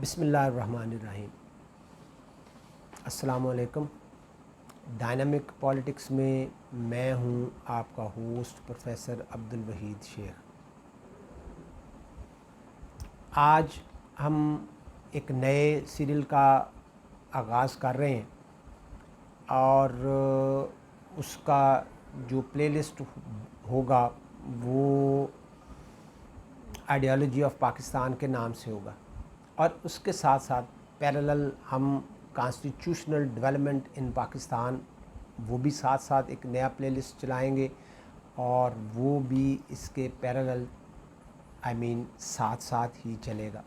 بسم اللہ الرحمن الرحیم۔ السلام علیکم۔ ڈائنامک پالیٹکس میں میں ہوں آپ کا ہوسٹ پروفیسر عبدالوحید شیخ۔ آج ہم ایک نئے سیریل کا آغاز کر رہے ہیں اور اس کا جو پلے لسٹ ہوگا وہ آئیڈیالوجی آف پاکستان کے نام سے ہوگا، اور اس کے ساتھ ساتھ پیرالل ہم کانسٹیٹیوشنل ڈیولپمنٹ ان پاکستان وہ بھی ساتھ ساتھ ایک نیا پلے لسٹ چلائیں گے، اور وہ بھی اس کے پیرالل ساتھ ساتھ ہی چلے گا۔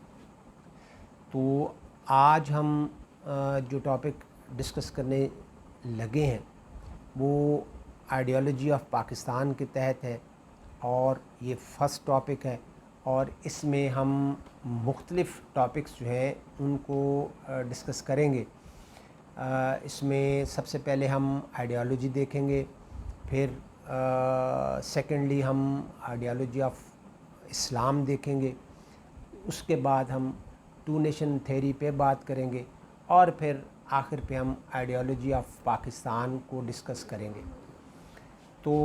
تو آج ہم جو ٹاپک ڈسکس کرنے لگے ہیں وہ آئیڈیالوجی آف پاکستان کے تحت ہے، اور یہ فرسٹ ٹاپک ہے، اور اس میں ہم مختلف ٹاپکس جو ہیں ان کو ڈسکس کریں گے۔ اس میں سب سے پہلے ہم آئیڈیالوجی دیکھیں گے، پھر سیکنڈلی ہم آئیڈیالوجی آف اسلام دیکھیں گے، اس کے بعد ہم ٹو نیشن تھیوری پہ بات کریں گے، اور پھر آخر پہ ہم آئیڈیالوجی آف پاکستان کو ڈسکس کریں گے۔ تو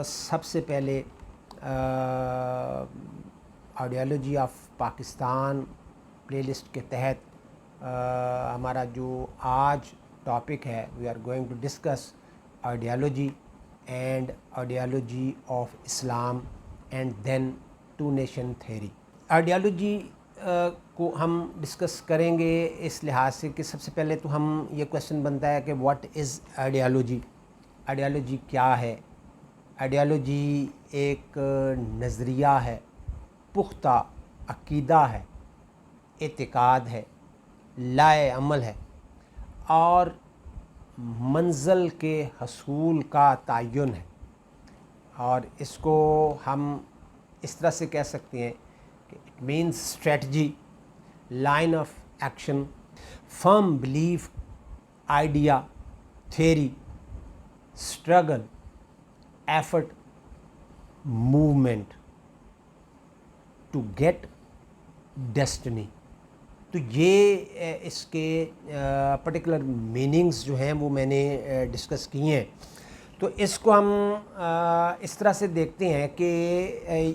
سب سے پہلے ideology of Pakistan playlist کے تحت ہمارا جو آج ٹاپک ہے، we are going to discuss ideology and ideology of Islam and then two nation theory. Ideology کو ہم ڈسکس کریں گے اس لحاظ سے کہ سب سے پہلے تو ہم یہ کویشچن بنتا ہے کہ واٹ از آئیڈیالوجی؟ آئیڈیالوجی کیا ہے؟ آئیڈیالوجی ایک نظریہ ہے، پختہ عقیدہ ہے، اعتقاد ہے، لائے عمل ہے، اور منزل کے حصول کا تعین ہے، اور اس کو ہم اس طرح سے کہہ سکتے ہیں کہ it means strategy, line of action, firm belief, idea, theory, struggle, effort, movement to get destiny. تو یہ اس کے پرٹیکولر میننگز جو ہیں وہ میں نے ڈسکس کیے ہیں۔ تو اس کو ہم اس طرح سے دیکھتے ہیں کہ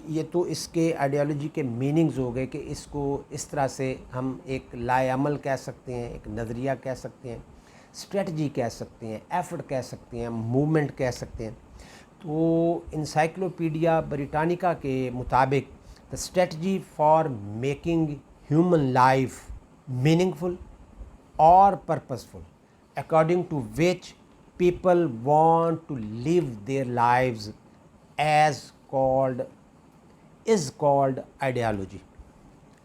یہ تو اس کے آئیڈیالوجی کے میننگز ہو گئے کہ اس کو اس طرح سے ہم ایک لائے عمل کہہ سکتے ہیں، ایک نظریہ کہہ سکتے ہیں، اسٹریٹجی کہہ سکتے ہیں، ایفرٹ کہہ سکتے ہیں، موومنٹ کہہ سکتے ہیں۔ تو انسائکلوپیڈیا بریٹانیکا کے مطابق the strategy for making human life meaningful or purposeful according to which people want to live their lives is called ideology.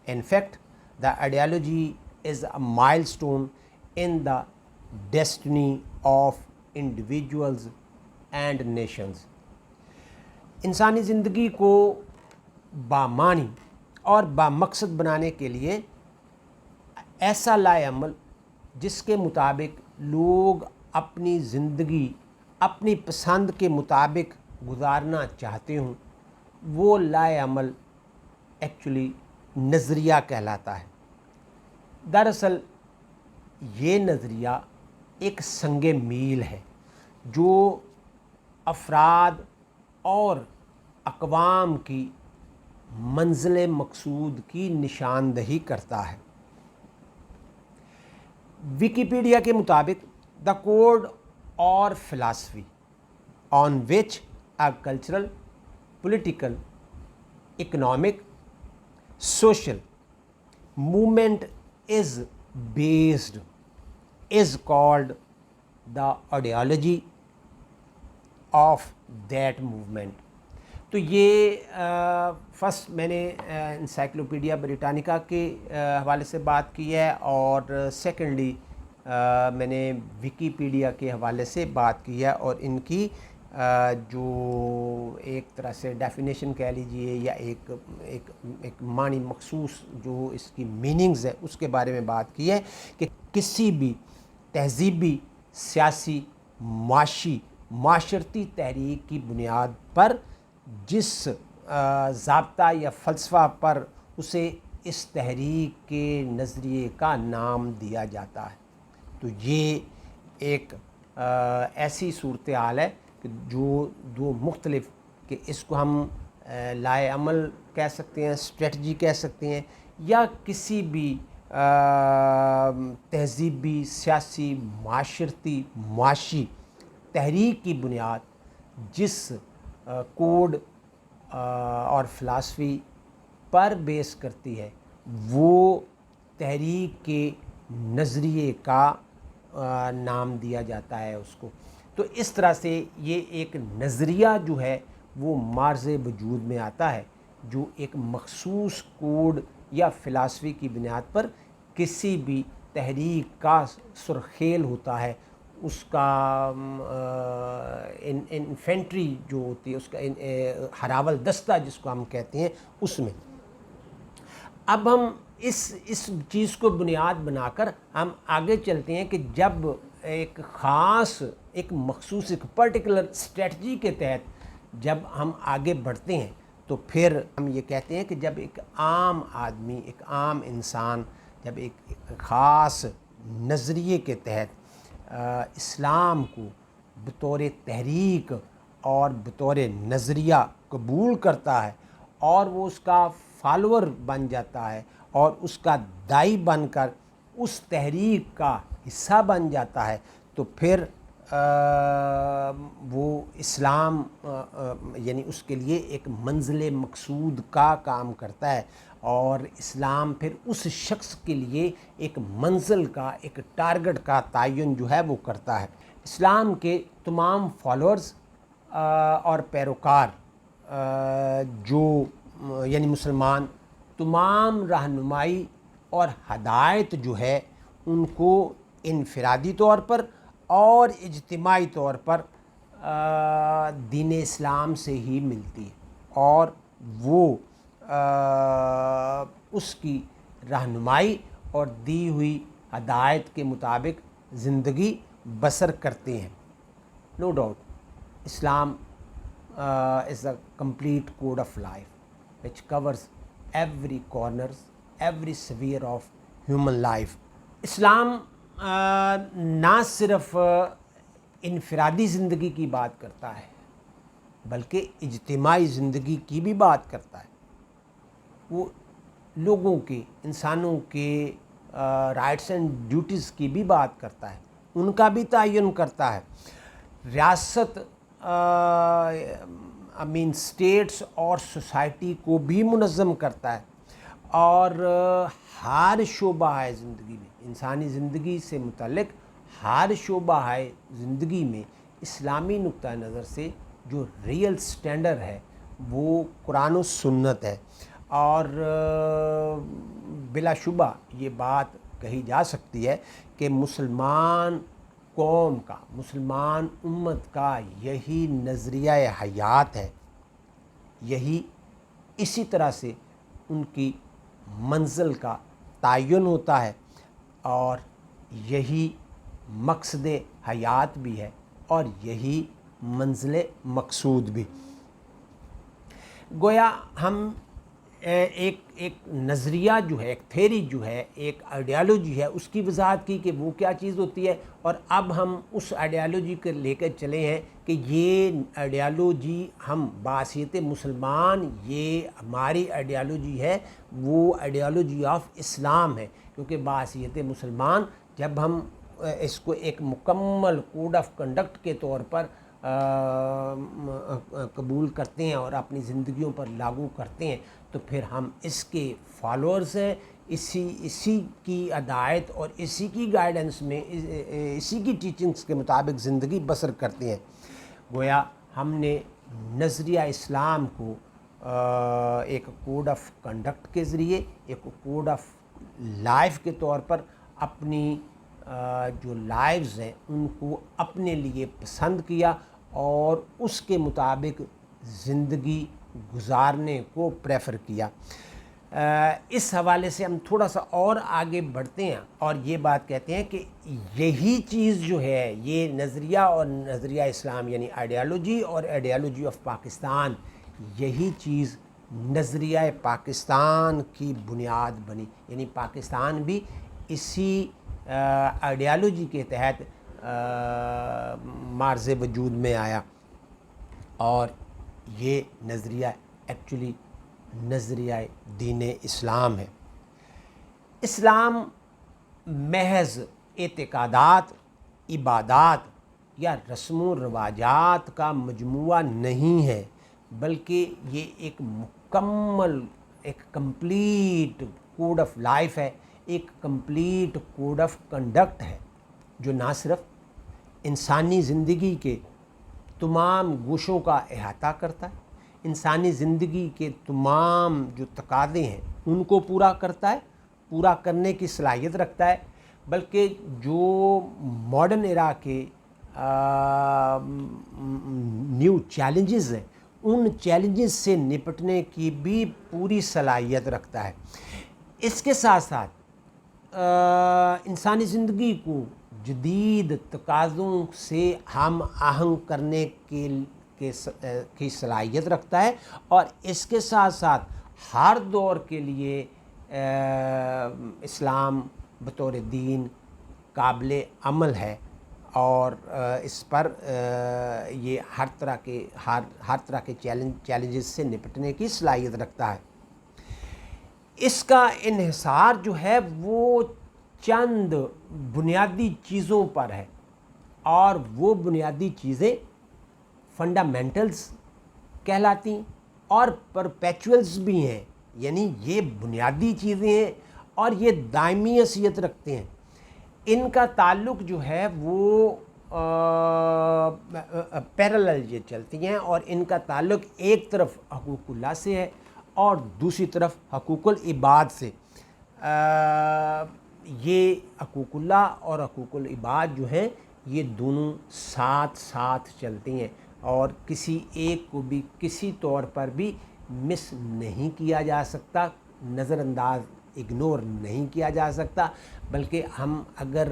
In fact, the ideology is a milestone in the destiny of individuals and nations. انسانی زندگی کو بامعنی اور بامقصد بنانے کے لیے ایسا لائے عمل جس کے مطابق لوگ اپنی زندگی اپنی پسند کے مطابق گزارنا چاہتے ہوں، وہ لائے عمل ایکچولی نظریہ کہلاتا ہے۔ دراصل یہ نظریہ ایک سنگ میل ہے جو افراد اور اقوام کی منزل مقصود کی نشاندہی کرتا ہے۔ ویکیپیڈیا کے مطابق دا کوڈ اور philosophy on which a cultural, political, economic, social movement is based is called the ideology of that movement. تو یہ فرسٹ میں نے انسائکلوپیڈیا بریٹانیکا کے حوالے سے بات کی ہے، اور سیکنڈلی میں نے ویکیپیڈیا کے حوالے سے بات کی ہے، اور ان کی جو ایک طرح سے ڈیفینیشن کہہ لیجئے یا ایک معنی مخصوص جو اس کی میننگز ہیں اس کے بارے میں بات کی ہے کہ کسی بھی تہذیبی، سیاسی، معاشرتی تحریک کی بنیاد پر جس ضابطہ یا فلسفہ پر اسے اس تحریک کے نظریے کا نام دیا جاتا ہے۔ تو یہ ایک ایسی صورتحال ہے کہ جو دو مختلف، کہ اس کو ہم لائے عمل کہہ سکتے ہیں، اسٹریٹجی کہہ سکتے ہیں، یا کسی بھی تہذیبی، سیاسی، معاشرتی، معاشی تحریک کی بنیاد جس کوڈ اور فلاسفی پر بیس کرتی ہے وہ تحریک کے نظریے کا نام دیا جاتا ہے اس کو۔ تو اس طرح سے یہ ایک نظریہ جو ہے وہ مارز وجود میں آتا ہے، جو ایک مخصوص کوڈ یا فلاسفی کی بنیاد پر کسی بھی تحریک کا سرخیل ہوتا ہے، اس کا انفینٹری جو ہوتی ہے، اس کا ہراول دستہ جس کو ہم کہتے ہیں، اس میں۔ اب ہم اس چیز کو بنیاد بنا کر ہم آگے چلتے ہیں کہ جب ایک خاص، ایک مخصوص، ایک پرٹیکولر اسٹریٹجی کے تحت جب ہم آگے بڑھتے ہیں تو پھر ہم یہ کہتے ہیں کہ جب ایک عام آدمی، ایک عام انسان جب ایک خاص نظریے کے تحت اسلام کو بطور تحریک اور بطور نظریہ قبول کرتا ہے اور وہ اس کا فالوور بن جاتا ہے اور اس کا داعی بن کر اس تحریک کا حصہ بن جاتا ہے، تو پھر وہ اسلام یعنی اس کے لیے ایک منزل مقصود کا کام کرتا ہے، اور اسلام پھر اس شخص کے لیے ایک منزل کا، ایک ٹارگٹ کا تعین جو ہے وہ کرتا ہے۔ اسلام کے تمام فالوورز اور پیروکار جو یعنی مسلمان، تمام رہنمائی اور ہدایت جو ہے ان کو انفرادی طور پر اور اجتماعی طور پر دین اسلام سے ہی ملتی ہے، اور وہ اس کی رہنمائی اور دی ہوئی ہدایت کے مطابق زندگی بسر کرتے ہیں۔ No doubt Islam is a complete code of life which covers every corners, every sphere of human life. اسلام نہ صرف انفرادی زندگی کی بات کرتا ہے بلکہ اجتماعی زندگی کی بھی بات کرتا ہے۔ وہ لوگوں کے، انسانوں کے رائٹس اینڈ ڈیوٹیز کی بھی بات کرتا ہے، ان کا بھی تعین کرتا ہے۔ ریاست اسٹیٹس اور سوسائٹی کو بھی منظم کرتا ہے، اور ہر شعبہ ہے زندگی میں، انسانی زندگی سے متعلق ہر شعبہ ہے زندگی میں اسلامی نقطہ نظر سے جو ریئل سٹینڈرڈ ہے وہ قرآن و سنت ہے۔ اور بلا شبہ یہ بات کہی جا سکتی ہے کہ مسلمان قوم کا، مسلمان امت کا یہی نظریہ حیات ہے، یہی اسی طرح سے ان کی منزل کا تعین ہوتا ہے، اور یہی مقصد حیات بھی ہے، اور یہی منزل مقصود بھی۔ گویا ہم ایک نظریہ جو ہے، ایک تھیری جو ہے، ایک آئیڈیالوجی ہے، اس کی وضاحت کی کہ وہ کیا چیز ہوتی ہے، اور اب ہم اس آئیڈیالوجی کو لے کر چلے ہیں کہ یہ آئیڈیالوجی ہم بحیثیت مسلمان، یہ ہماری آئیڈیالوجی ہے، وہ آئیڈیالوجی آف اسلام ہے، کیونکہ بحیثیت مسلمان جب ہم اس کو ایک مکمل کوڈ آف کنڈکٹ کے طور پر قبول کرتے ہیں اور اپنی زندگیوں پر لاگو کرتے ہیں تو پھر ہم اس کے فالوورز ہیں، اسی کی ہدایت اور اسی کی گائیڈنس میں، اسی کی ٹیچنگز کے مطابق زندگی بسر کرتے ہیں۔ گویا ہم نے نظریہ اسلام کو ایک کوڈ آف کنڈکٹ کے ذریعے، ایک کوڈ آف لائف کے طور پر اپنی جو لائفز ہیں ان کو اپنے لیے پسند کیا اور اس کے مطابق زندگی گزارنے کو پریفر کیا۔ اس حوالے سے ہم تھوڑا سا اور آگے بڑھتے ہیں اور یہ بات کہتے ہیں کہ یہی چیز جو ہے، یہ نظریہ اور نظریہ اسلام یعنی آئیڈیالوجی اور آئیڈیالوجی آف پاکستان، یہی چیز نظریہ پاکستان کی بنیاد بنی، یعنی پاکستان بھی اسی آئیڈیالوجی کے تحت معرض وجود میں آیا، اور یہ نظریہ ایکچولی نظریہ دین اسلام ہے۔ اسلام محض اعتقادات، عبادات یا رسم و رواجات کا مجموعہ نہیں ہے، بلکہ یہ ایک مکمل، ایک کمپلیٹ کوڈ آف لائف ہے، ایک کمپلیٹ کوڈ آف کنڈکٹ ہے، جو نہ صرف انسانی زندگی کے تمام گوشوں کا احاطہ کرتا ہے، انسانی زندگی کے تمام جو تقاضے ہیں ان کو پورا کرتا ہے، پورا کرنے کی صلاحیت رکھتا ہے، بلکہ جو ماڈرن ایرا کے نیو چیلنجز ہیں ان چیلنجز سے نپٹنے کی بھی پوری صلاحیت رکھتا ہے۔ اس کے ساتھ ساتھ انسانی زندگی کو جدید تقاضوں سے ہم آہنگ کرنے کی صلاحیت رکھتا ہے، اور اس کے ساتھ ساتھ ہر دور کے لیے اسلام بطور دین قابل عمل ہے، اور اس پر یہ ہر طرح کے چیلنجز سے نپٹنے کی صلاحیت رکھتا ہے۔ اس کا انحصار جو ہے وہ چند بنیادی چیزوں پر ہے، اور وہ بنیادی چیزیں فنڈامنٹلز کہلاتی ہیں اور پرپیچولز بھی ہیں، یعنی یہ بنیادی چیزیں ہیں اور یہ دائمی حیثیت رکھتے ہیں۔ ان کا تعلق جو ہے وہ پیرالل یہ چلتی ہیں، اور ان کا تعلق ایک طرف حقوق اللہ سے ہے اور دوسری طرف حقوق العباد سے۔ یہ حقوق اللہ اور حقوق العباد جو ہیں یہ دونوں ساتھ ساتھ چلتی ہیں، اور کسی ایک کو بھی کسی طور پر بھی مس نہیں کیا جا سکتا، نظر انداز، اگنور نہیں کیا جا سکتا، بلکہ ہم اگر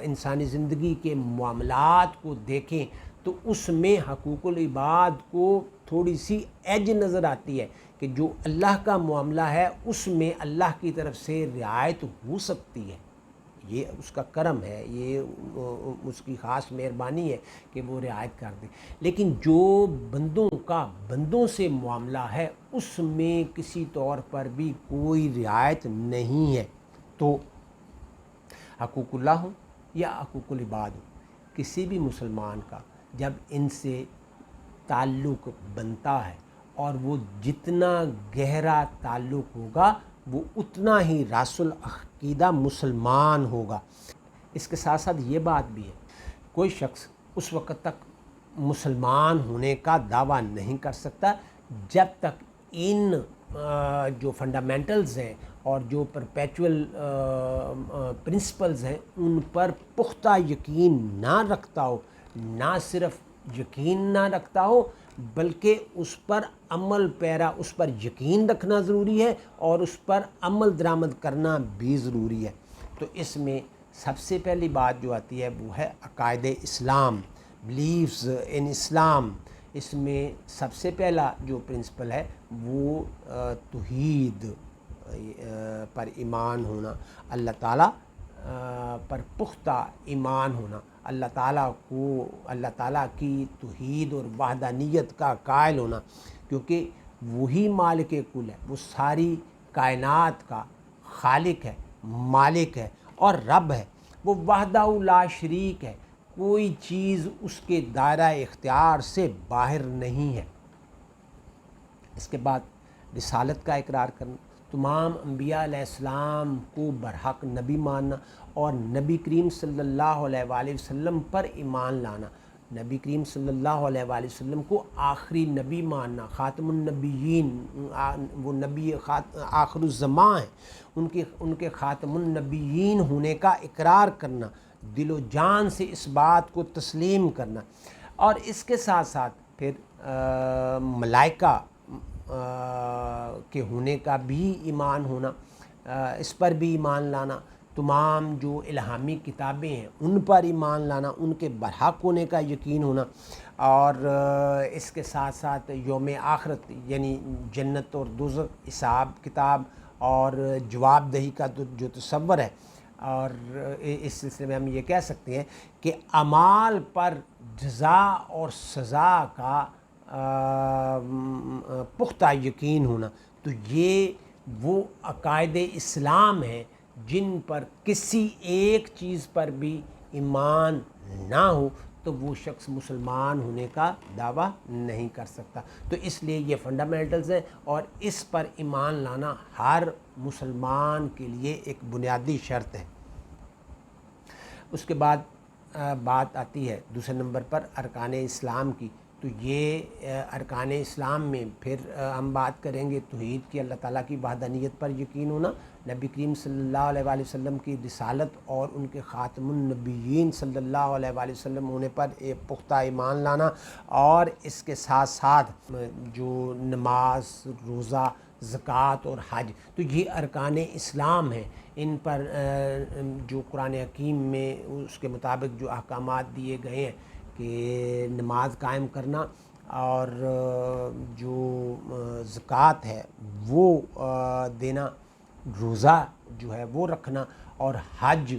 انسانی زندگی کے معاملات کو دیکھیں تو اس میں حقوق العباد کو تھوڑی سی ایج نظر آتی ہے کہ جو اللہ کا معاملہ ہے اس میں اللہ کی طرف سے رعایت ہو سکتی ہے، یہ اس کا کرم ہے، یہ اس کی خاص مہربانی ہے کہ وہ رعایت کر دے، لیکن جو بندوں کا بندوں سے معاملہ ہے اس میں کسی طور پر بھی کوئی رعایت نہیں ہے۔ تو حقوق اللہ ہوں یا حقوق العباد ہوں، کسی بھی مسلمان کا جب ان سے تعلق بنتا ہے، اور وہ جتنا گہرا تعلق ہوگا وہ اتنا ہی راس العقیدہ مسلمان ہوگا۔ اس کے ساتھ ساتھ یہ بات بھی ہے، کوئی شخص اس وقت تک مسلمان ہونے کا دعویٰ نہیں کر سکتا جب تک ان جو فنڈامنٹلز ہیں اور جو پرپیچول پرنسپلز ہیں ان پر پختہ یقین نہ رکھتا ہو، نہ صرف یقین نہ رکھتا ہو بلکہ اس پر عمل پیرا، اس پر یقین رکھنا ضروری ہے اور اس پر عمل درآمد کرنا بھی ضروری ہے۔ تو اس میں سب سے پہلی بات جو آتی ہے وہ ہے عقائد اسلام، بلیفز ان اسلام۔ اس میں سب سے پہلا جو پرنسپل ہے وہ توحید پر ایمان ہونا، اللہ تعالیٰ پر پختہ ایمان ہونا، اللہ تعالیٰ کی توحید اور وحدانیت کا قائل ہونا، کیونکہ وہی مالک کل ہے، وہ ساری کائنات کا خالق ہے، مالک ہے اور رب ہے، وہ وحدہ لا شریک ہے، کوئی چیز اس کے دائرہ اختیار سے باہر نہیں ہے۔ اس کے بعد رسالت کا اقرار کرنا، تمام انبیاء علیہ السلام کو برحق نبی ماننا اور نبی کریم صلی اللہ علیہ وآلہ وسلم پر ایمان لانا، نبی کریم صلی اللہ علیہ وآلہ وسلم کو آخری نبی ماننا، خاتم النبیین، وہ نبی آخر الزمان ہیں، ان کے خاتم النبیین ہونے کا اقرار کرنا، دل و جان سے اس بات کو تسلیم کرنا، اور اس کے ساتھ ساتھ پھر ملائکہ کے ہونے کا بھی ایمان ہونا، اس پر بھی ایمان لانا، تمام جو الہامی کتابیں ہیں ان پر ایمان لانا، ان کے برحق ہونے کا یقین ہونا، اور اس کے ساتھ ساتھ یوم آخرت یعنی جنت اور دوزخ، حساب کتاب اور جواب دہی کا جو تصور ہے، اور اس سلسلے میں ہم یہ کہہ سکتے ہیں کہ اعمال پر جزا اور سزا کا پختہ یقین ہونا، تو یہ وہ عقائد اسلام ہیں جن پر کسی ایک چیز پر بھی ایمان نہ ہو تو وہ شخص مسلمان ہونے کا دعویٰ نہیں کر سکتا۔ تو اس لیے یہ فنڈامنٹلز ہیں اور اس پر ایمان لانا ہر مسلمان کے لیے ایک بنیادی شرط ہے۔ اس کے بعد بات آتی ہے دوسرے نمبر پر ارکان اسلام کی، تو یہ ارکان اسلام میں پھر ہم بات کریں گے توحید کی، اللہ تعالیٰ کی وحدانیت پر یقین ہونا، نبی کریم صلی اللہ علیہ وآلہ وسلم کی رسالت اور ان کے خاتم النبیین صلی اللہ علیہ وآلہ وسلم ہونے پر ایک پختہ ایمان لانا، اور اس کے ساتھ ساتھ جو نماز، روزہ، زکوٰۃ اور حج، تو یہ ارکان اسلام ہیں۔ ان پر جو قرآن حکیم میں اس کے مطابق جو احکامات دیے گئے ہیں کہ نماز قائم کرنا اور جو زکوٰۃ ہے وہ دینا، روزہ جو ہے وہ رکھنا، اور حج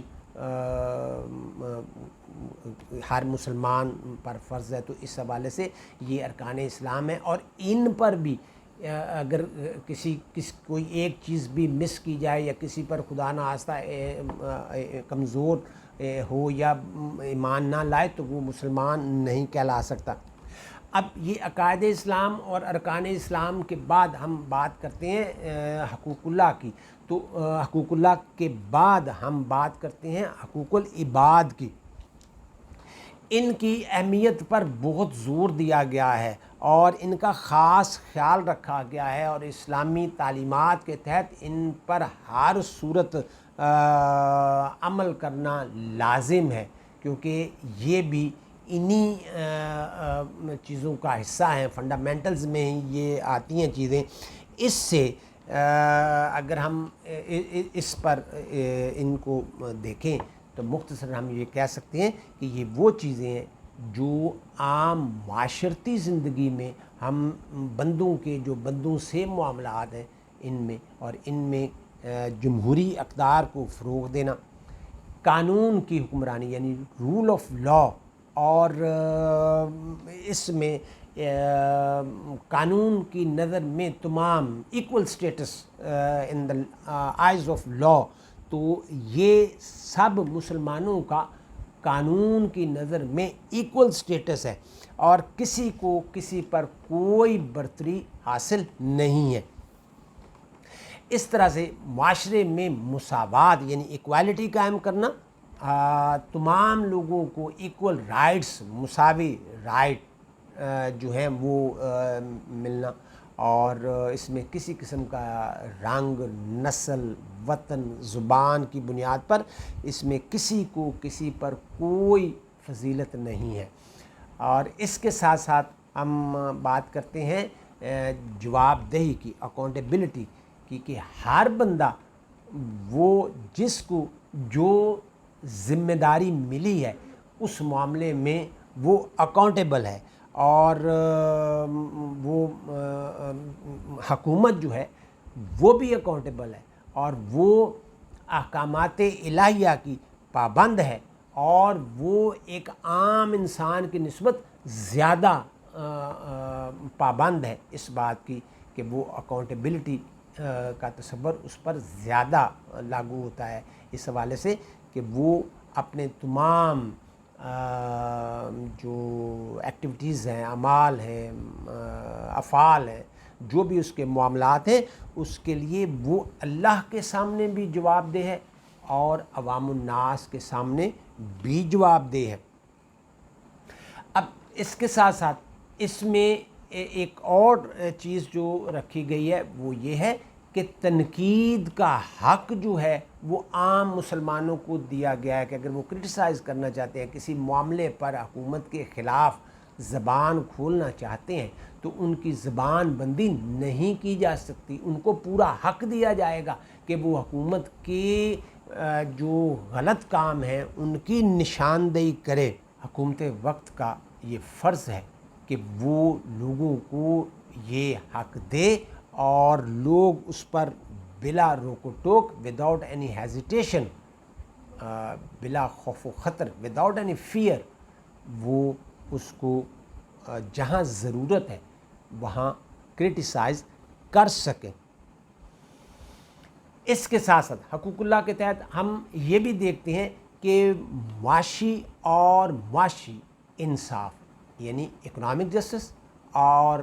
ہر مسلمان پر فرض ہے۔ تو اس حوالے سے یہ ارکان اسلام ہے، اور ان پر بھی اگر کوئی ایک چیز بھی مس کی جائے یا کسی پر خدا نخواستہ کمزور ہو یا ایمان نہ لائے تو وہ مسلمان نہیں کہلا سکتا۔ اب یہ عقائد اسلام اور ارکان اسلام کے بعد ہم بات کرتے ہیں حقوق اللہ کی، تو حقوق اللہ کے بعد ہم بات کرتے ہیں حقوق العباد کی۔ ان کی اہمیت پر بہت زور دیا گیا ہے اور ان کا خاص خیال رکھا گیا ہے، اور اسلامی تعلیمات کے تحت ان پر ہر صورت عمل کرنا لازم ہے، کیونکہ یہ بھی انہی چیزوں کا حصہ ہیں، فنڈامنٹلز میں یہ آتی ہیں چیزیں۔ اس سے اگر ہم اس پر ان کو دیکھیں تو مختصر ہم یہ کہہ سکتے ہیں کہ یہ وہ چیزیں ہیں جو عام معاشرتی زندگی میں ہم بندوں کے جو بندوں سے معاملات ہیں ان میں، اور ان میں جمہوری اقدار کو فروغ دینا، قانون کی حکمرانی یعنی رول آف لا، اور اس میں قانون کی نظر میں تمام equal status in the eyes of law, تو یہ سب مسلمانوں کا قانون کی نظر میں ایکول سٹیٹس ہے اور کسی کو کسی پر کوئی برتری حاصل نہیں ہے۔ اس طرح سے معاشرے میں مساوات یعنی ایکوالٹی قائم کرنا، تمام لوگوں کو ایکول رائٹس، مساوی رائٹ جو ہیں وہ ملنا، اور اس میں کسی قسم کا رنگ، نسل، وطن، زبان کی بنیاد پر اس میں کسی کو کسی پر کوئی فضیلت نہیں ہے۔ اور اس کے ساتھ ساتھ ہم بات کرتے ہیں جواب دہی کی، اکاؤنٹیبلٹی کی، کہ ہر بندہ وہ جس کو جو ذمہ داری ملی ہے اس معاملے میں وہ اکاؤنٹیبل ہے، اور وہ حکومت جو ہے وہ بھی اکاؤنٹیبل ہے، اور وہ احکامات الہیہ کی پابند ہے، اور وہ ایک عام انسان کی نسبت زیادہ پابند ہے اس بات کی کہ وہ اکاؤنٹیبلٹی کا تصور اس پر زیادہ لاگو ہوتا ہے، اس حوالے سے کہ وہ اپنے تمام جو ایکٹیویٹیز ہیں، اعمال ہیں، افعال ہیں، جو بھی اس کے معاملات ہیں، اس کے لیے وہ اللہ کے سامنے بھی جواب دہ ہے اور عوام الناس کے سامنے بھی جواب دہ ہے۔ اب اس کے ساتھ ساتھ اس میں ایک اور چیز جو رکھی گئی ہے وہ یہ ہے کہ تنقید کا حق جو ہے وہ عام مسلمانوں کو دیا گیا ہے کہ اگر وہ کرٹیسائز کرنا چاہتے ہیں، کسی معاملے پر حکومت کے خلاف زبان کھولنا چاہتے ہیں تو ان کی زبان بندی نہیں کی جا سکتی، ان کو پورا حق دیا جائے گا کہ وہ حکومت کے جو غلط کام ہیں ان کی نشاندہی کرے۔ حکومت وقت کا یہ فرض ہے کہ وہ لوگوں کو یہ حق دے اور لوگ اس پر بلا روک و ٹوک وداؤٹ اینی ہیزیٹیشن، بلا خوف و خطر، وداؤٹ اینی فیئر، وہ اس کو جہاں ضرورت ہے وہاں کرٹیسائز کر سکیں۔ اس کے ساتھ ساتھ حقوق اللہ کے تحت ہم یہ بھی دیکھتے ہیں کہ معاشی اور معاشی انصاف، یعنی اکنامک جسٹس اور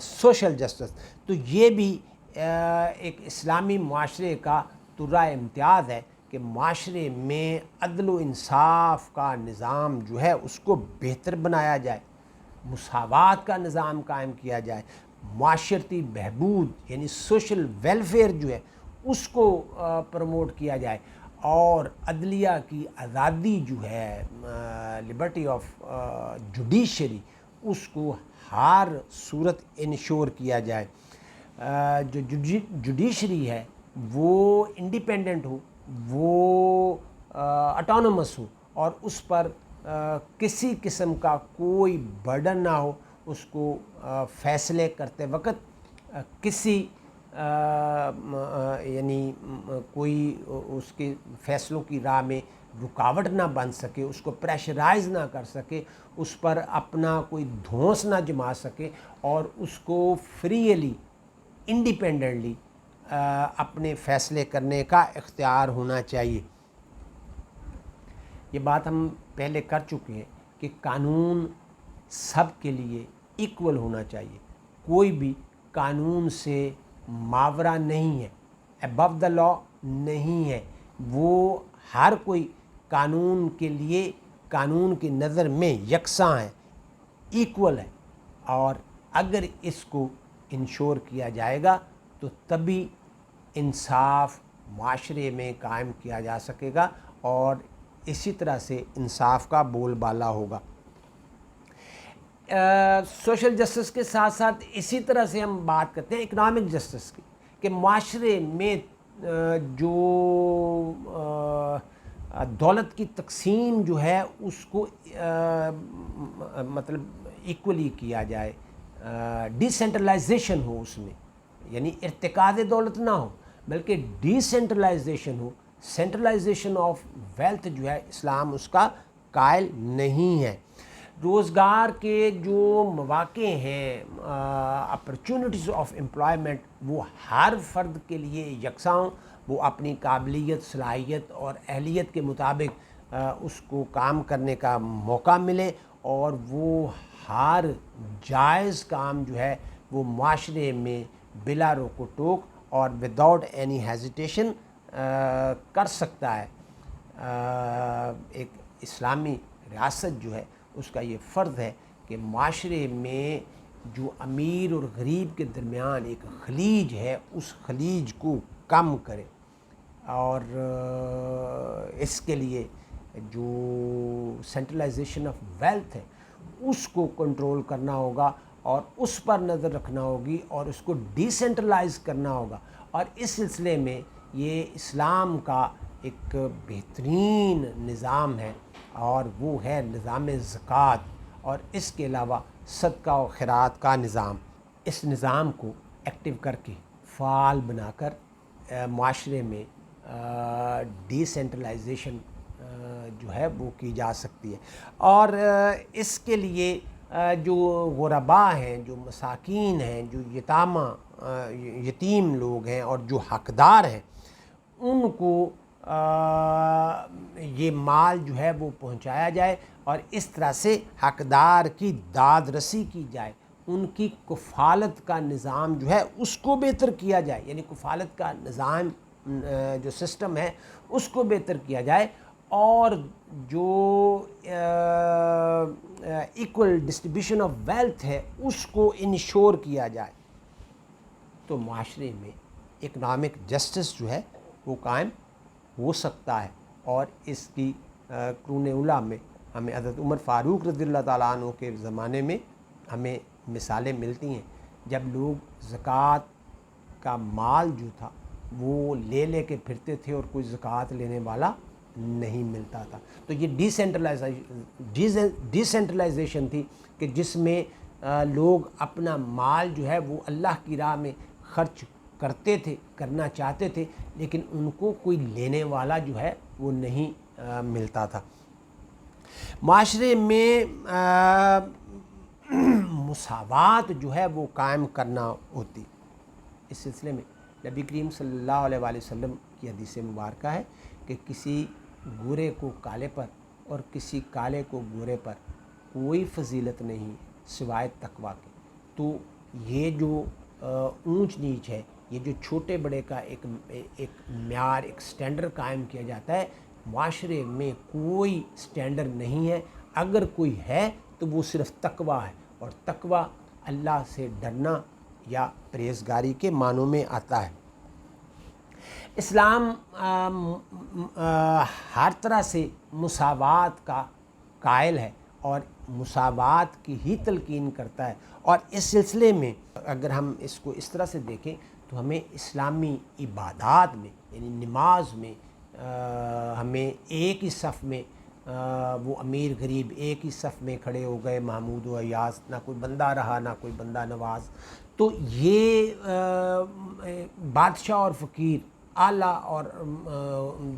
سوشل جسٹس، تو یہ بھی ایک اسلامی معاشرے کا ترہ امتیاز ہے کہ معاشرے میں عدل و انصاف کا نظام جو ہے اس کو بہتر بنایا جائے، مساوات کا نظام قائم کیا جائے، معاشرتی بہبود یعنی سوشل ویلفیئر جو ہے اس کو پروموٹ کیا جائے، اور عدلیہ کی آزادی جو ہے، لبرٹی آف جوڈیشری، اس کو ہر صورت انشور کیا جائے، جو جوڈیشری ہے وہ انڈیپینڈنٹ ہو، وہ اٹانومس ہو، اور اس پر کسی قسم کا کوئی برڈن نہ ہو، اس کو فیصلے کرتے وقت کسی یعنی کوئی اس کے فیصلوں کی راہ میں رکاوٹ نہ بن سکے، اس کو پریشرائز نہ کر سکے، اس پر اپنا کوئی دھونس نہ جما سکے، اور اس کو فریلی انڈیپینڈنٹلی اپنے فیصلے کرنے کا اختیار ہونا چاہیے۔ یہ بات ہم پہلے کر چکے ہیں کہ قانون سب کے لیے ایکول ہونا چاہیے، کوئی بھی قانون سے ماورا نہیں ہے، ابو دا لا نہیں ہے، وہ ہر کوئی قانون کے لیے قانون کی نظر میں یکساں ہے، ایکول ہے، اور اگر اس کو انشور کیا جائے گا تو تبھی انصاف معاشرے میں قائم کیا جا سکے گا، اور اسی طرح سے انصاف کا بول بالا ہوگا۔ سوشل جسٹس کے ساتھ ساتھ اسی طرح سے ہم بات کرتے ہیں اکنامک جسٹس کی، کہ معاشرے میں جو دولت کی تقسیم جو ہے اس کو مطلب ایکولی کیا جائے، ڈی سینٹرلائزیشن ہو اس میں، یعنی ارتکاز دولت نہ ہو بلکہ ڈی سینٹرلائزیشن ہو۔ سینٹرلائزیشن آف ویلتھ جو ہے اسلام اس کا قائل نہیں ہے۔ روزگار کے جو مواقع ہیں، اپرچونٹیز آف امپلائمنٹ، وہ ہر فرد کے لیے یکساں ہوں، وہ اپنی قابلیت، صلاحیت اور اہلیت کے مطابق اس کو کام کرنے کا موقع ملے، اور وہ ہر جائز کام جو ہے وہ معاشرے میں بلا روک و ٹوک اور وداؤٹ اینی ہیزیٹیشن کر سکتا ہے۔ ایک اسلامی ریاست جو ہے اس کا یہ فرض ہے کہ معاشرے میں جو امیر اور غریب کے درمیان ایک خلیج ہے اس خلیج کو کم کرے، اور اس کے لیے جو سینٹرلائزیشن آف ویلتھ ہے اس کو کنٹرول کرنا ہوگا، اور اس پر نظر رکھنا ہوگی، اور اس کو ڈی سینٹرلائز کرنا ہوگا۔ اور اس سلسلے میں یہ اسلام کا ایک بہترین نظام ہے، اور وہ ہے نظام زکوٰۃ، اور اس کے علاوہ صدقہ و خیرات کا نظام۔ اس نظام کو ایکٹیو کر کے فعال بنا کر معاشرے میں ڈی سینٹرلائزیشن جو ہے وہ کی جا سکتی ہے، اور اس کے لیے جو غرباء ہیں، جو مساکین ہیں، جو یتیم لوگ ہیں اور جو حقدار ہیں، ان کو یہ مال جو ہے وہ پہنچایا جائے، اور اس طرح سے حقدار کی داد رسی کی جائے، ان کی کفالت کا نظام جو ہے اس کو بہتر کیا جائے، یعنی کفالت کا نظام جو سسٹم ہے اس کو بہتر کیا جائے، اور جو ایکول ڈسٹریبیوشن آف ویلتھ ہے اس کو انشور کیا جائے، تو معاشرے میں اکنامک جسٹس جو ہے وہ قائم ہو سکتا ہے۔ اور اس کی قرون اولیٰ میں ہمیں حضرت عمر فاروق رضی اللہ تعالیٰ عنہ کے زمانے میں ہمیں مثالیں ملتی ہیں، جب لوگ زکوٰۃ کا مال جو تھا وہ لے کے پھرتے تھے اور کوئی زکوٰۃ لینے والا نہیں ملتا تھا. تو یہ ڈیسینٹرلائزیشن تھی کہ جس میں لوگ اپنا مال جو ہے وہ اللہ کی راہ میں خرچ کرتے تھے، کرنا چاہتے تھے، لیکن ان کو کوئی لینے والا جو ہے وہ نہیں ملتا تھا. معاشرے میں مساوات جو ہے وہ قائم کرنا ہوتی. اس سلسلے میں نبی کریم صلی اللہ علیہ وآلہ وسلم کی حدیث مبارکہ ہے کہ کسی گورے کو کالے پر اور کسی کالے کو گورے پر کوئی فضیلت نہیں سوائے تقویٰ کے. تو یہ جو اونچ نیچ ہے، یہ جو چھوٹے بڑے کا ایک معیار، ایک سٹینڈرڈ قائم کیا جاتا ہے، معاشرے میں کوئی سٹینڈرڈ نہیں ہے. اگر کوئی ہے تو وہ صرف تقویٰ ہے، اور تقویٰ اللہ سے ڈرنا یا پرہیزگاری کے معنوں میں آتا ہے. اسلام ہر طرح سے مساوات کا قائل ہے اور مساوات کی ہی تلقین کرتا ہے. اور اس سلسلے میں اگر ہم اس کو اس طرح سے دیکھیں تو ہمیں اسلامی عبادات میں، یعنی نماز میں، ہمیں ایک ہی صف میں وہ امیر غریب ایک ہی صف میں کھڑے ہو گئے، محمود و ایاز، نہ کوئی بندہ رہا نہ کوئی بندہ نواز. تو یہ بادشاہ اور فقیر، اعلیٰ اور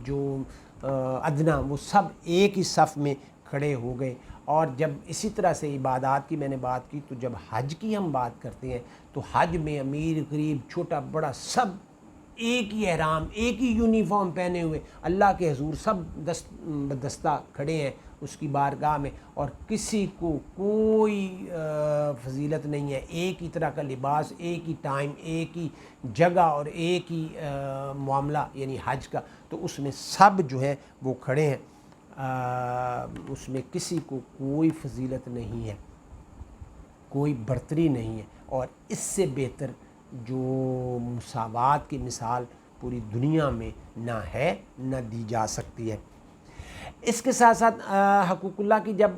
جو ادنا، وہ سب ایک ہی صف میں کھڑے ہو گئے. اور جب اسی طرح سے عبادات کی میں نے بات کی، تو جب حج کی ہم بات کرتے ہیں تو حج میں امیر غریب چھوٹا بڑا سب ایک ہی احرام، ایک ہی یونیفارم پہنے ہوئے اللہ کے حضور سب دستہ کھڑے ہیں اس کی بارگاہ میں، اور کسی کو کوئی فضیلت نہیں ہے. ایک ہی طرح کا لباس، ایک ہی ٹائم، ایک ہی جگہ اور ایک ہی معاملہ یعنی حج کا. تو اس میں سب جو ہے وہ کھڑے ہیں، اس میں کسی کو کوئی فضیلت نہیں ہے، کوئی برتری نہیں ہے. اور اس سے بہتر جو مساوات کی مثال پوری دنیا میں نہ ہے نہ دی جا سکتی ہے. اس کے ساتھ ساتھ حقوق اللہ کی جب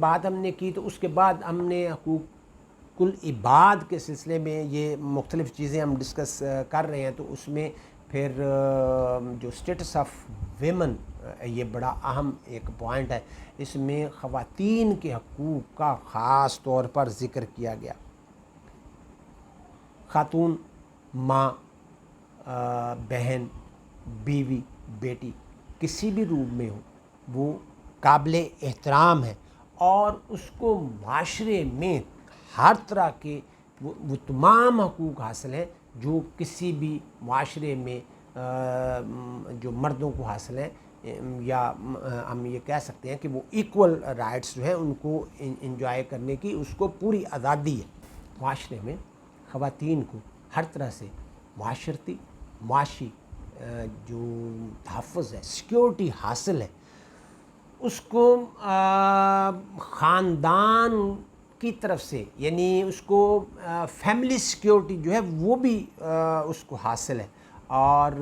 بات ہم نے کی تو اس کے بعد ہم نے حقوق العباد کے سلسلے میں یہ مختلف چیزیں ہم ڈسکس کر رہے ہیں. تو اس میں پھر جو اسٹیٹس آف ویمن، یہ بڑا اہم ایک پوائنٹ ہے. اس میں خواتین کے حقوق کا خاص طور پر ذکر کیا گیا. خاتون ماں، بہن، بیوی، بیٹی کسی بھی روپ میں ہو وہ قابل احترام ہے، اور اس کو معاشرے میں ہر طرح کے وہ تمام حقوق حاصل ہیں جو کسی بھی معاشرے میں جو مردوں کو حاصل ہیں، یا ہم یہ کہہ سکتے ہیں کہ وہ ایکول رائٹس جو ہیں ان کو انجوائے کرنے کی اس کو پوری آزادی ہے. معاشرے میں خواتین کو ہر طرح سے معاشرتی، معاشی جو تحفظ ہے، سیکیورٹی حاصل ہے. اس کو خاندان کی طرف سے، یعنی اس کو فیملی سیکیورٹی جو ہے وہ بھی اس کو حاصل ہے. اور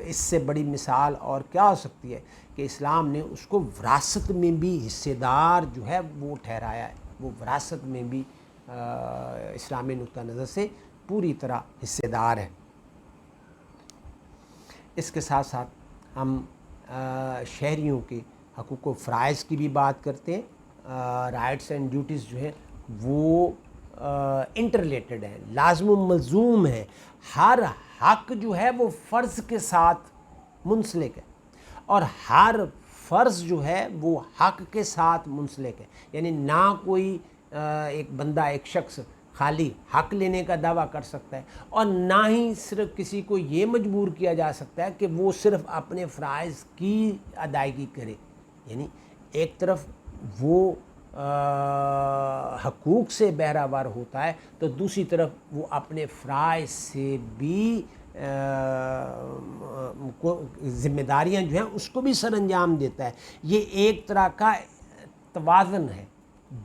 اس سے بڑی مثال اور کیا ہو سکتی ہے کہ اسلام نے اس کو وراثت میں بھی حصے دار جو ہے وہ ٹھہرایا ہے. وہ وراثت میں بھی اسلامی نقطہ نظر سے پوری طرح حصے دار ہے. اس کے ساتھ ساتھ ہم شہریوں کے حقوق و فرائض کی بھی بات کرتے ہیں. رائٹس اینڈ ڈیوٹیز جو ہیں وہ انٹر ریلیٹڈ ہیں، لازم و ملزوم ہیں. ہر حق جو ہے وہ فرض کے ساتھ منسلک ہے، اور ہر فرض جو ہے وہ حق کے ساتھ منسلک ہے. یعنی نہ کوئی ایک بندہ، ایک شخص خالی حق لینے کا دعویٰ کر سکتا ہے، اور نہ ہی صرف کسی کو یہ مجبور کیا جا سکتا ہے کہ وہ صرف اپنے فرائض کی ادائیگی کرے. یعنی ایک طرف وہ حقوق سے بہرہور ہوتا ہے تو دوسری طرف وہ اپنے فرائض سے بھی ذمہ داریاں جو ہیں اس کو بھی سر انجام دیتا ہے. یہ ایک طرح کا توازن ہے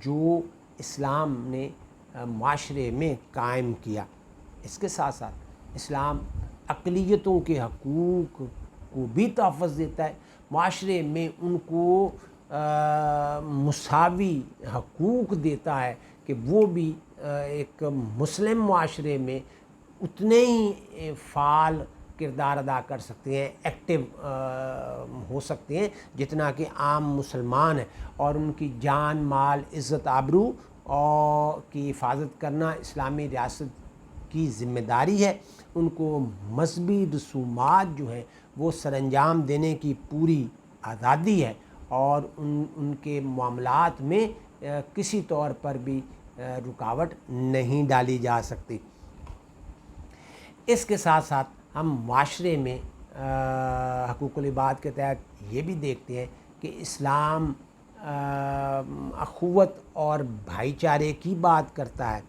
جو اسلام نے معاشرے میں قائم کیا. اس کے ساتھ ساتھ اسلام اقلیتوں کے حقوق کو بھی تحفظ دیتا ہے. معاشرے میں ان کو مساوی حقوق دیتا ہے کہ وہ بھی ایک مسلم معاشرے میں اتنے ہی فعال کردار ادا کر سکتے ہیں، ایکٹیو ہو سکتے ہیں جتنا کہ عام مسلمان ہیں، اور ان کی جان، مال، عزت، آبرو اور کی حفاظت کرنا اسلامی ریاست کی ذمہ داری ہے۔ ان کو مذہبی رسومات جو ہیں وہ سر انجام دینے کی پوری آزادی ہے، اور ان کے معاملات میں کسی طور پر بھی رکاوٹ نہیں ڈالی جا سکتی۔ اس کے ساتھ ساتھ ہم معاشرے میں حقوق العباد کے تحت یہ بھی دیکھتے ہیں کہ اسلام اخوت اور بھائی چارے کی بات کرتا ہے۔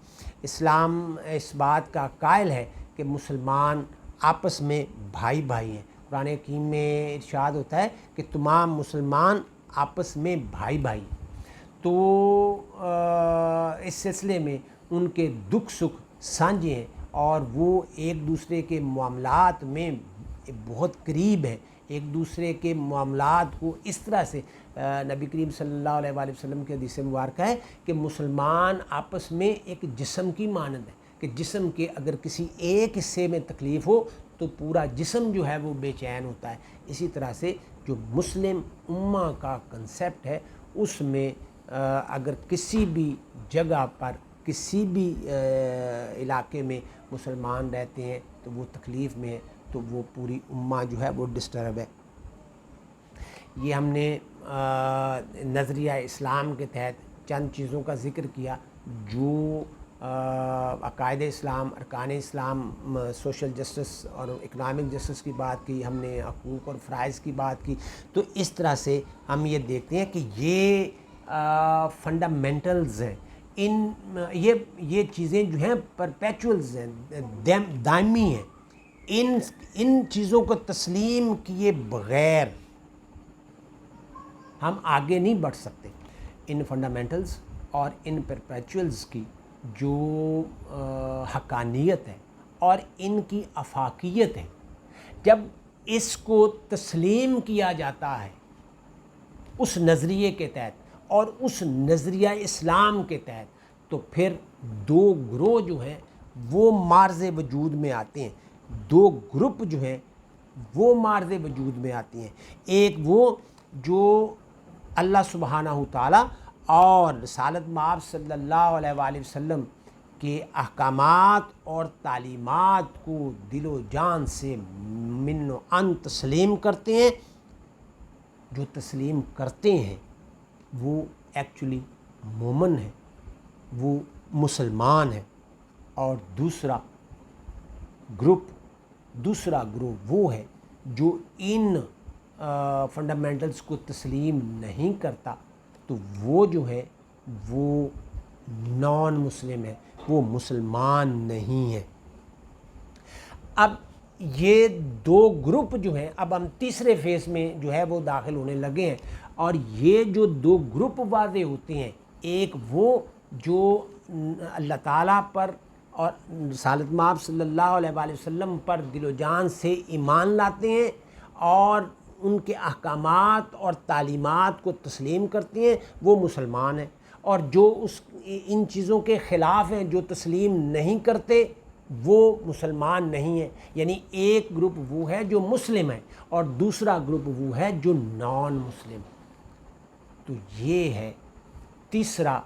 اسلام اس بات کا قائل ہے کہ مسلمان آپس میں بھائی بھائی ہیں۔ قرآن حکیم میں ارشاد ہوتا ہے کہ تمام مسلمان آپس میں بھائی بھائی ہیں۔ تو اس سلسلے میں ان کے دکھ سکھ سانجھے ہیں، اور وہ ایک دوسرے کے معاملات میں بہت قریب ہیں۔ ایک دوسرے کے معاملات کو اس طرح سے نبی کریم صلی اللہ علیہ وآلہ وسلم کے حدیث مبارکہ ہے کہ مسلمان آپس میں ایک جسم کی مانند ہے، کہ جسم کے اگر کسی ایک حصے میں تکلیف ہو تو پورا جسم جو ہے وہ بے چین ہوتا ہے۔ اسی طرح سے جو مسلم امہ کا کنسیپٹ ہے، اس میں اگر کسی بھی جگہ پر، کسی بھی علاقے میں مسلمان رہتے ہیں تو وہ تکلیف میں ہے، تو وہ پوری امہ جو ہے وہ ڈسٹرب ہے۔ یہ ہم نے نظریہ اسلام کے تحت چند چیزوں کا ذکر کیا جو عقائد اسلام، ارکان اسلام، سوشل جسٹس اور اکنامک جسٹس کی بات کی، ہم نے حقوق اور فرائض کی بات کی۔ تو اس طرح سے ہم یہ دیکھتے ہیں کہ یہ فنڈامنٹلز ہیں، یہ چیزیں جو ہیں پرپیچولز ہیں، دائمی ہیں۔ ان چیزوں کو تسلیم کیے بغیر ہم آگے نہیں بڑھ سکتے۔ ان فنڈامنٹلز اور ان پرپیچولز کی جو حقانیت ہے اور ان کی آفاقیت ہے، جب اس کو تسلیم کیا جاتا ہے اس نظریے کے تحت اور اس نظریہ اسلام کے تحت، تو پھر دو گروہ جو ہیں وہ معرض وجود میں آتے ہیں، دو گروپ جو ہیں وہ معرض وجود میں آتی ہیں۔ ایک وہ جو اللہ سبحانہ تعالیٰ اور رسالت مآب صلی اللہ علیہ وآلہ وسلم کے احکامات اور تعلیمات کو دل و جان سے من و عن تسلیم کرتے ہیں۔ جو تسلیم کرتے ہیں وہ ایکچولی مومن ہے، وہ مسلمان ہے۔ اور دوسرا گروہ وہ ہے جو ان فنڈامنٹلز کو تسلیم نہیں کرتا، تو وہ جو ہے وہ نان مسلم ہے، وہ مسلمان نہیں ہے۔ اب یہ دو گروپ جو ہیں، اب ہم تیسرے فیز میں جو ہے وہ داخل ہونے لگے ہیں، اور یہ جو دو گروپ واضح ہوتے ہیں، ایک وہ جو اللہ تعالیٰ پر اور رسالت مآب صلی اللہ علیہ وآلہ وسلم پر دل و جان سے ایمان لاتے ہیں اور ان کے احکامات اور تعلیمات کو تسلیم کرتے ہیں، وہ مسلمان ہیں۔ اور جو ان چیزوں کے خلاف ہیں، جو تسلیم نہیں کرتے، وہ مسلمان نہیں ہیں۔ یعنی ایک گروپ وہ ہے جو مسلم ہے اور دوسرا گروپ وہ ہے جو نان مسلم۔ تو یہ ہے تیسرا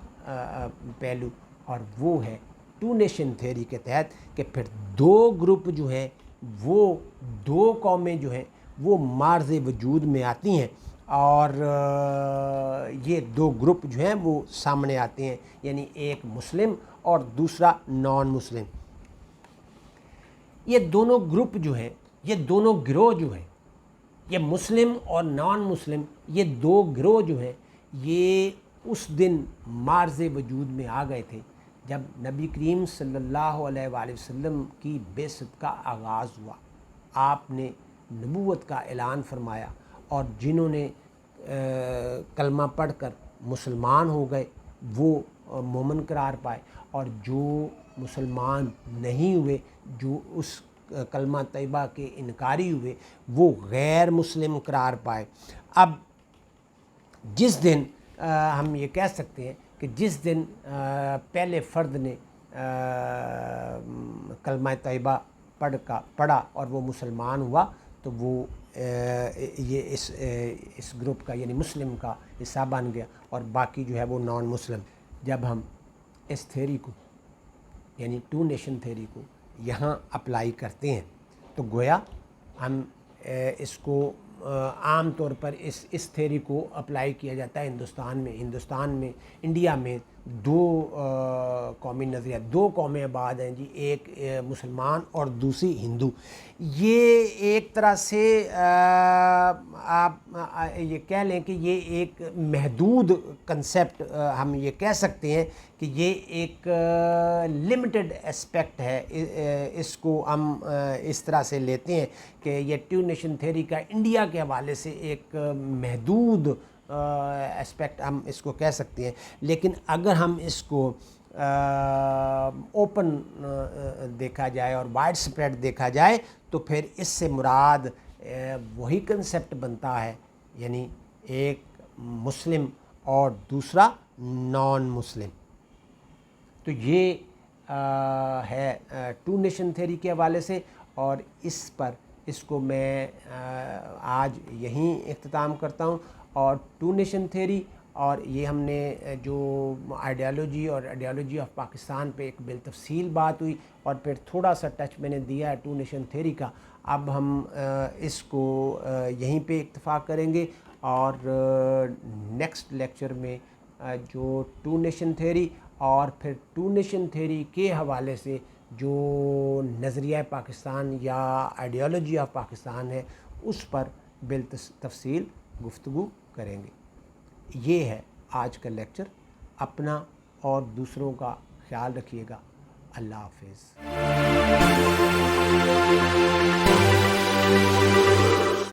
پہلو، اور وہ ہے ٹو نیشن تھیوری کے تحت کہ پھر دو گروپ جو ہیں، وہ دو قومیں جو ہیں وہ معرض وجود میں آتی ہیں، اور یہ دو گروپ جو ہیں وہ سامنے آتے ہیں، یعنی ایک مسلم اور دوسرا نان مسلم۔ یہ دونوں گروپ جو ہیں، یہ دونوں گروہ جو ہیں، یہ مسلم اور نان مسلم، یہ دو گروہ جو ہیں، یہ اس دن معرض وجود میں آ گئے تھے جب نبی کریم صلی اللہ علیہ وآلہ وسلم کی بعثت کا آغاز ہوا۔ آپ نے نبوت کا اعلان فرمایا، اور جنہوں نے کلمہ پڑھ کر مسلمان ہو گئے وہ مومن قرار پائے، اور جو مسلمان نہیں ہوئے، جو اس کلمہ طیبہ کے انکاری ہوئے، وہ غیر مسلم قرار پائے۔ اب جس دن ہم یہ کہہ سکتے ہیں کہ جس دن پہلے فرد نے کلمہ طیبہ پڑھا اور وہ مسلمان ہوا تو وہ یہ اس گروپ کا یعنی مسلم کا حصہ بن گیا، اور باقی جو ہے وہ نان مسلم۔ جب ہم اس تھیوری کو یعنی ٹو نیشن تھیوری کو یہاں اپلائی کرتے ہیں تو گویا ہم اس کو عام طور پر اس تھیوری کو اپلائی کیا جاتا ہے ہندوستان میں انڈیا میں دو قومی نظریہ، دو قومیں آباد ہیں جی، ایک مسلمان اور دوسری ہندو۔ یہ ایک طرح سے آپ یہ کہہ لیں کہ یہ ایک محدود کنسیپٹ ہم یہ کہہ سکتے ہیں کہ یہ ایک لمیٹڈ اسپیکٹ ہے، اس کو ہم اس طرح سے لیتے ہیں کہ یہ ٹو نیشن تھیوری کا انڈیا کے حوالے سے ایک محدود اسپیکٹ ہم اس کو کہہ سکتے ہیں۔ لیکن اگر ہم اس کو اوپن دیکھا جائے اور وائڈ اسپریڈ دیکھا جائے تو پھر اس سے مراد وہی کنسیپٹ بنتا ہے، یعنی ایک مسلم اور دوسرا نان مسلم۔ تو یہ ہے ٹو نیشن تھیوری کے حوالے سے، اور اس کو میں آج یہیں اختتام کرتا ہوں۔ اور ٹو نیشن تھیوری اور یہ ہم نے جو آئیڈیالوجی آف پاکستان پہ ایک بالتفصیل بات ہوئی، اور پھر تھوڑا سا ٹچ میں نے دیا ہے ٹو نیشن تھیوری کا۔ اب ہم اس کو یہیں پہ اکتفا کریں گے، اور نیکسٹ لیکچر میں جو ٹو نیشن تھیوری اور پھر ٹو نیشن تھیوری کے حوالے سے جو نظریہ پاکستان یا آئیڈیالوجی آف پاکستان ہے اس پر بالتفصیل گفتگو کریں گے۔ یہ ہے آج کا لیکچر۔ اپنا اور دوسروں کا خیال رکھیے گا۔ اللہ حافظ۔